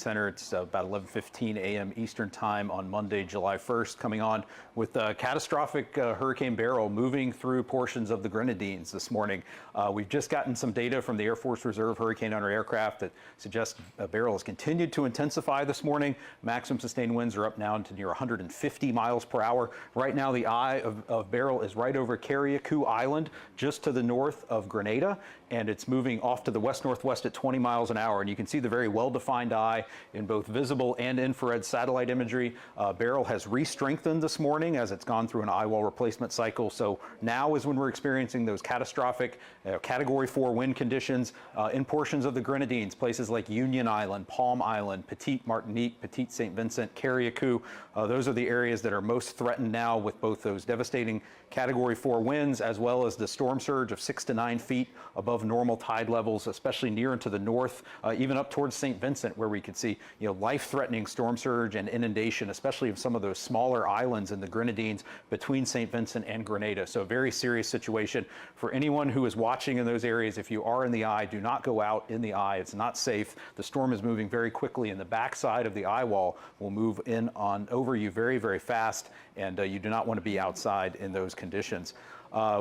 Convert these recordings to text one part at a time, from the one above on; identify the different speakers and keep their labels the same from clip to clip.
Speaker 1: Center. It's about 11:15 a.m. Eastern Time on Monday, July 1st, coming on with catastrophic Hurricane Beryl moving through portions of the Grenadines this morning. We've just gotten some data from the Air Force Reserve Hurricane Hunter aircraft that suggests Beryl has continued to intensify this morning. Maximum sustained winds are up now to near 150 miles per hour. Right now, the eye of Beryl is right over Carriacou Island, just to the north of Grenada, and it's moving off to the west-northwest at 20 miles an hour. And you can see the very well-defined eye in both visible and infrared satellite imagery. Beryl has re-strengthened this morning as it's gone through an eye wall replacement cycle. So now is when we're experiencing those catastrophic Category 4 wind conditions in portions of the Grenadines, places like Union Island, Palm Island, Petite Martinique, Petite St. Vincent, Carriacou. Those are the areas that are most threatened now with both those devastating Category 4 winds as well as the storm surge of 6 to 9 feet above normal tide levels, especially near and to the north, even up towards St. Vincent, where we could see life-threatening storm surge and inundation, especially of some of those smaller islands in the Grenadines between St. Vincent and Grenada. So a very serious situation for anyone who is watching in those areas. If you are in the eye, do not go out in the eye. It's not safe. The storm is moving very quickly, and the backside of the eye wall will move in on over you very, very fast, and you do not want to be outside in those conditions.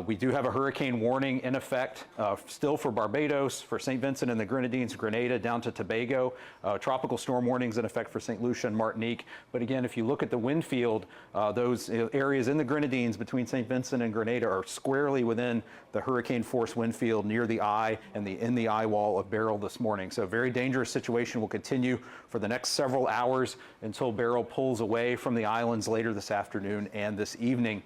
Speaker 1: We do have a hurricane warning in effect still for Barbados, for St. Vincent and the Grenadines, Grenada, down to Tobago. Tropical storm warnings in effect for St. Lucia and Martinique. But again, if you look at the wind field, those areas in the Grenadines between St. Vincent and Grenada are squarely within the hurricane force wind field near the eye and in the eye wall of Beryl this morning. So a very dangerous situation will continue for the next several hours until Beryl pulls away from the islands later this afternoon and this evening.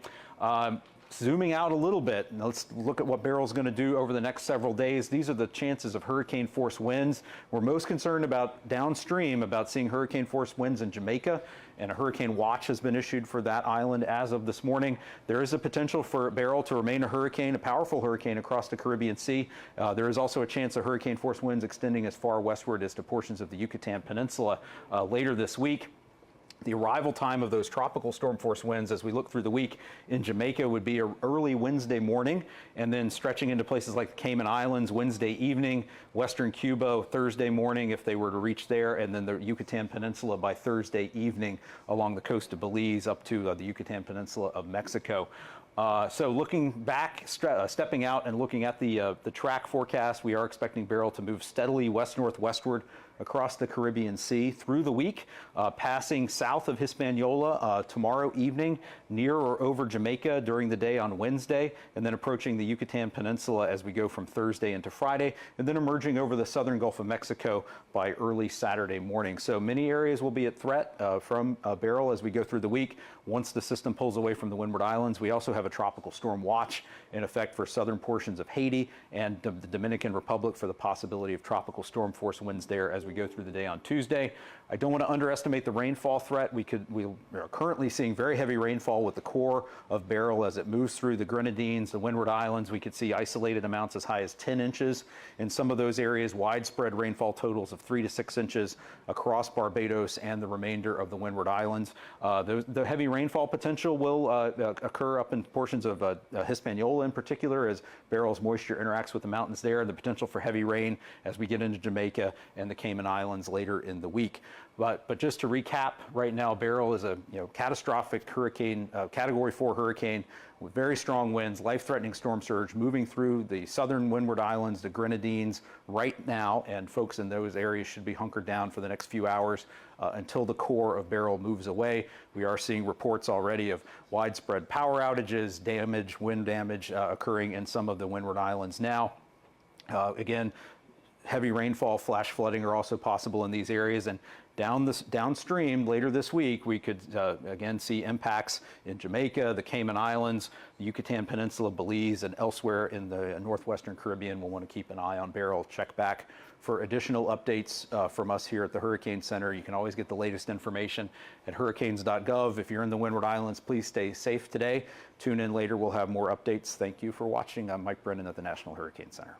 Speaker 1: Zooming out a little bit, let's look at what Beryl's going to do over the next several days. These are the chances of hurricane force winds. We're most concerned about downstream, about seeing hurricane force winds in Jamaica, and a hurricane watch has been issued for that island as of this morning. There is a potential for Beryl to remain a hurricane, a powerful hurricane across the Caribbean Sea. There is also a chance of hurricane force winds extending as far westward as to portions of the Yucatan Peninsula later this week. The arrival time of those tropical storm force winds as we look through the week in Jamaica would be early Wednesday morning, and then stretching into places like the Cayman Islands Wednesday evening, western Cuba Thursday morning if they were to reach there, and then the Yucatan Peninsula by Thursday evening along the coast of Belize up to the Yucatan Peninsula of Mexico. So looking back, stepping out and looking at the track forecast, we are expecting Beryl to move steadily west-northwestward across the Caribbean Sea through the week, passing south of Hispaniola tomorrow evening, near or over Jamaica during the day on Wednesday, and then approaching the Yucatan Peninsula as we go from Thursday into Friday, and then emerging over the southern Gulf of Mexico by early Saturday morning. So many areas will be at threat from Beryl as we go through the week. Once the system pulls away from the Windward Islands, we also have a tropical storm watch in effect for southern portions of Haiti and the Dominican Republic for the possibility of tropical storm force winds there as we go through the day on Tuesday. I don't want to underestimate the rainfall threat. We are currently seeing very heavy rainfall with the core of Beryl as it moves through the Grenadines, the Windward Islands. We could see isolated amounts as high as 10 inches in some of those areas, widespread rainfall totals of 3 to 6 inches across Barbados and the remainder of the Windward Islands. The heavy rainfall potential will occur up in portions of Hispaniola in particular as Beryl's moisture interacts with the mountains there, and the potential for heavy rain as we get into Jamaica and the Cayman Islands later in the week. But just to recap, right now Beryl is a catastrophic hurricane, Category 4 hurricane with very strong winds, life-threatening storm surge moving through the southern Windward Islands, the Grenadines right now, and folks in those areas should be hunkered down for the next few hours until the core of Beryl moves away. We are seeing reports already of widespread power outages, damage, wind damage occurring in some of the Windward Islands now. Again, heavy rainfall, flash flooding are also possible in these areas, and downstream later this week we could again see impacts in Jamaica, the Cayman Islands, the Yucatan Peninsula, Belize, and elsewhere in the northwestern Caribbean. We'll want to keep an eye on Beryl. Check back for additional updates from us here at the Hurricane Center. You can always get the latest information at hurricanes.gov. If you're in the Windward Islands, please stay safe today. Tune in later. We'll have more updates. Thank you for watching. I'm Mike Brennan at the National Hurricane Center.